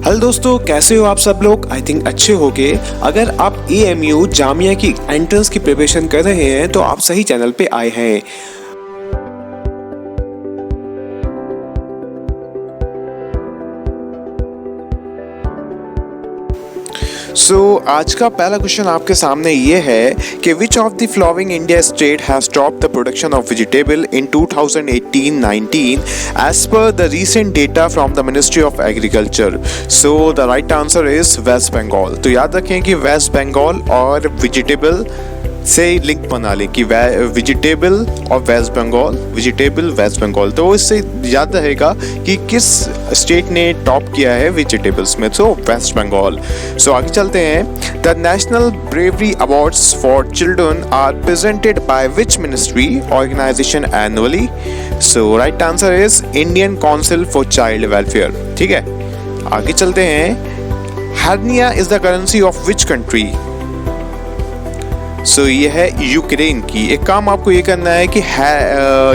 Hello दोस्तों, कैसे हो आप सब लोग। आई थिंक अच्छे होगे। अगर आप AMU जामिया की एंट्रेंस की प्रिपरेशन कर रहे हैं तो आप सही चैनल पे आए हैं। आज का पहला क्वेश्चन आपके सामने ये है कि which of the following India state has stopped the production of vegetable in 2018-19 as per the recent data from the ministry of agriculture. So the right answer is West Bengal. तो याद रखें कि वेस्ट बंगाल और वेजिटेबल से लिंक बना लें कि vegetable और वेजिटेबल वेस्ट बंगाल। तो इससे याद रहेगा कि किस स्टेट ने टॉप किया है वेजिटेबल्स में, तो वेस्ट बंगाल। सो आगे चलते हैं। The national bravery awards for children are presented by which ministry organisation annually. So right answer is Indian council for child welfare. ठीक है, आगे चलते हैं। Hryvnia is the currency of which country. So ये है यूक्रेन की। एक काम आपको ये करना है कि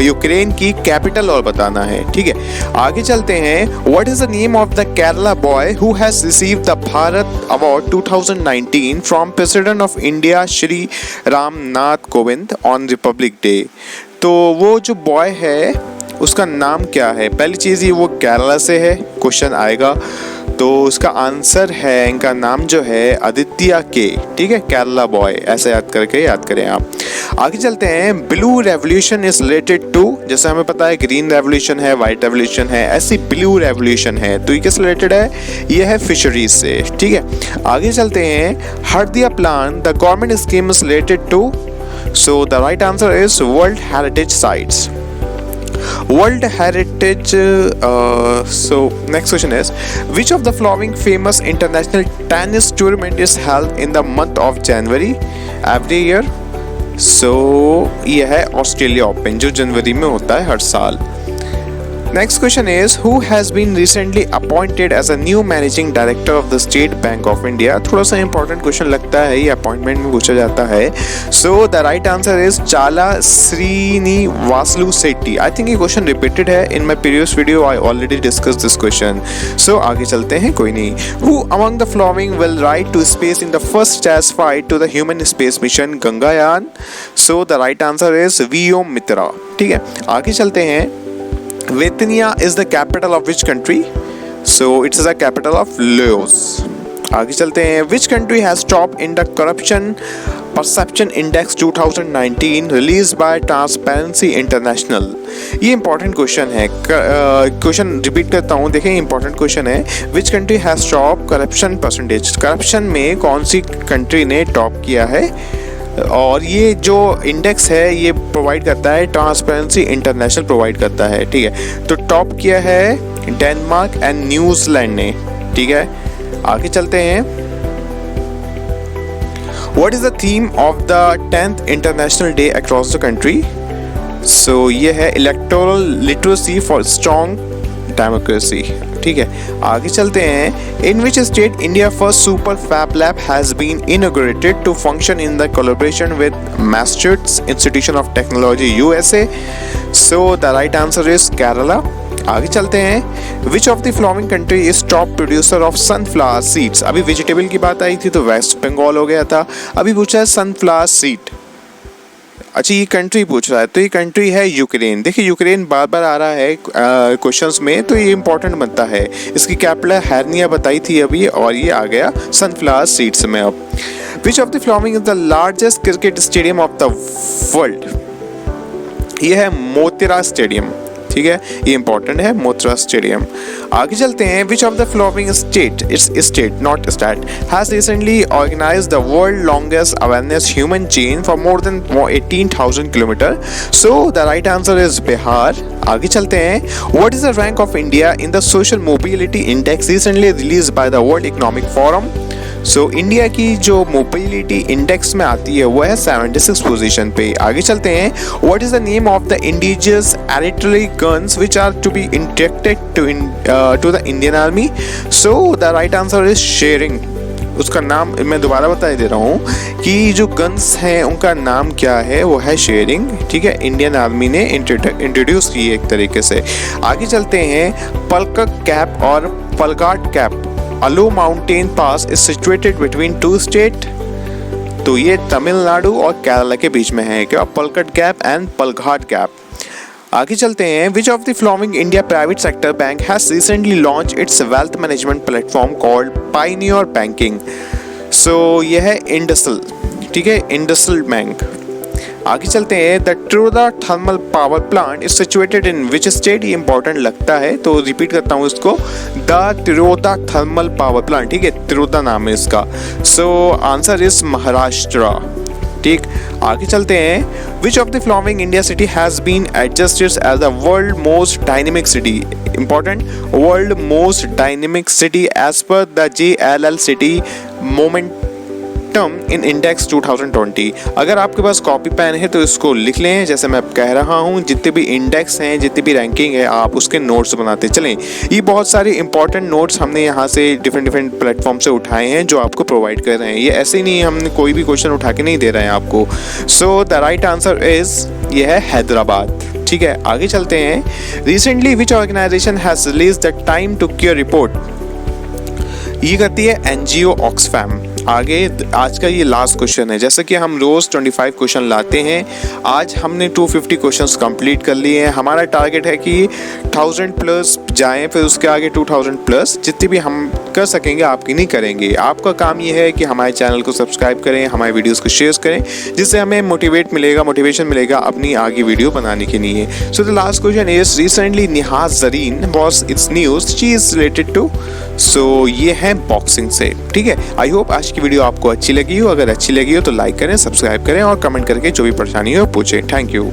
यूक्रेन की कैपिटल और बताना है। ठीक है, आगे चलते हैं। What is the name of the Kerala boy who has received the Bharat award 2019 from president of India Shri Ramnath Kovind on Republic day. तो वो जो बॉय है उसका नाम क्या है। पहली चीज़ ये वो केरला से है, क्वेश्चन आएगा तो उसका आंसर है, इनका नाम जो है आदित्य के। ठीक है, केरला बॉय ऐसे याद करें आप। आगे चलते हैं। Blue revolution is related to, जैसे हमें पता है ग्रीन रेवोल्यूशन है, व्हाइट रेवोल्यूशन है, ऐसी ब्लू रेवोल्यूशन है। तो ये किस रिलेटेड है, ये है फिशरीज से। ठीक है, आगे चलते हैं। Hriday plan the government scheme is related to. So the right answer is world heritage sites. World Heritage. So next question is, which of the following famous international tennis tournament is held in the month of January every year? So ये है Australia open जो जनवरी में होता है हर साल। Next question is, who has been recently appointed as a new managing director of the State Bank of India? थोड़ा सा important question लगता है, ये अपॉइंटमेंट में पूछा जाता है। So the right answer is Chala Srinivasulu Setty. I think ये question repeated है। In my previous video I already discussed this question. So आगे चलते हैं, कोई नहीं। Who among the following will ride to space in the first test flight to the human space mission Gangayaan? So the right answer is V.O. Mitra. ठीक है, आगे चलते हैं। Lithuania is the capital of which country? So it is the capital of Laos. आगे चलते हैं। Which country has topped in the corruption perception index 2019 released by Transparency International? ये important question है। क्वेश्चन रिपीट करता हूँ, देखें important question है। Which country has topped corruption percentage? Corruption में कौन सी कंट्री ने टॉप किया है, और ये जो इंडेक्स है ये प्रोवाइड करता है ट्रांसपेरेंसी इंटरनेशनल प्रोवाइड करता है। ठीक है, तो टॉप किया है डेनमार्क एंड न्यूजीलैंड ने। ठीक है, आगे चलते हैं। What is the theme of the 10th international day across the country? So ये है electoral literacy for strong democracy. ठीक है, आगे चलते हैं। In which state India first super fab lab has been inaugurated to function in the collaboration with Massachusetts institution of technology USA? So the right answer is Kerala. आगे चलते हैं। Which of the following country is top producer of sunflower seeds? अभी vegetable की बात आई थी तो waste Bengal हो गया था, अभी पूछा है सनफ्लावर सीड। अच्छा, ये कंट्री पूछ रहा है, तो ये कंट्री है यूक्रेन। देखिए यूक्रेन बार बार आ रहा है क्वेश्चंस में, तो ये इंपॉर्टेंट बनता है। इसकी कैपिटल हर्निया बताई थी अभी, और ये आ गया सनफ्लावर सीड्स में। अब विच of the following is the largest cricket stadium of the world? ये है मोतेरा स्टेडियम। ठीक है, ये इंपॉर्टेंट है, मोतेरा स्टेडियम। आगे चलते हैं। Which of the following state, its state not state, has recently organised the world longest awareness human chain for more than 18,000 kilometre? So the right answer is Bihar. आगे चलते हैं। What is the rank of India in the social mobility index recently release by the world economic forum? So India की जो mobility index में आती है वो है 76 पोजीशन पे। आगे चलते हैं। What is the name of the indigenous artillery guns which are to be injected to the Indian army? So the right answer is Sharang. उसका नाम मैं दोबारा बता दे रहा हूँ कि जो गन्स हैं उनका नाम क्या है, वो है शेयरिंग। ठीक है, इंडियन आर्मी ने इंट्रोड्यूस की एक तरीके से। आगे चलते हैं। पलकक कैप और Palghat gap also mountain pass is situated between two state? तो ये तमिलनाडु और केरला के बीच में है, क्या? Palakkad gap and Palghat gap. आगे चलते हैं। Which of the following India private sector bank has recently launch its wealth management platform called pioneer banking? So यह है इंडसल, ठीक है, इंडसल बैंक। आगे चलते हैं। The Tiroda thermal power plant is situated in which state? ये इंपॉर्टेंट लगता है तो रिपीट करता हूँ इसको, the Tiroda thermal power plant, ठीक है, तिरोदा नाम है इसका। सो आंसर इज महाराष्ट्र, ठीक। आगे चलते हैं। Which of the following India city has been adjusted as the world most dynamic city? Important, world most dynamic city as per the JLL city momentum in index 2020। अगर आपके पास copy pen है तो इसको लिख लें, जैसे मैं कह रहा हूँ जितने भी इंडेक्स हैं, जितनी भी रैंकिंग है, आप उसके नोट्स बनाते चलें। ये बहुत सारे इंपॉर्टेंट नोट्स हमने यहाँ से डिफरेंट प्लेटफॉर्म से उठाए हैं जो आपको प्रोवाइड कर रहे हैं। ये ऐसे ही नहीं, हमने कोई भी क्वेश्चन उठा के नहीं दे रहे हैं आपको। So the right answer is ये है हैदराबाद, ठीक है। आगे चलते हैं। Recently which organisation has release the time to care report? ये करती है NGO ऑक्सफैम। आगे आज का ये लास्ट क्वेश्चन है। जैसे कि हम रोज 25 क्वेश्चन लाते हैं, आज हमने 250 क्वेश्चंस कंप्लीट कर लिए हैं। हमारा टारगेट है कि 1000 प्लस जाएं, फिर उसके आगे 2000 प्लस, जितनी भी हम कर सकेंगे आपकी नहीं करेंगे। आपका काम ये है कि हमारे चैनल को सब्सक्राइब करें, हमारे वीडियोस को शेयर करें, जिससे हमें मोटिवेशन मिलेगा अपनी आगे वीडियो बनाने के लिए। So the last question is recently निहाज Zareen was its news she is related to? So ये है बॉक्सिंग से, ठीक है। आई होप आज की वीडियो आपको अच्छी लगी हो। अगर अच्छी लगी हो तो लाइक करें, सब्सक्राइब करें और कमेंट करके जो भी परेशानी हो पूछें। Thank you.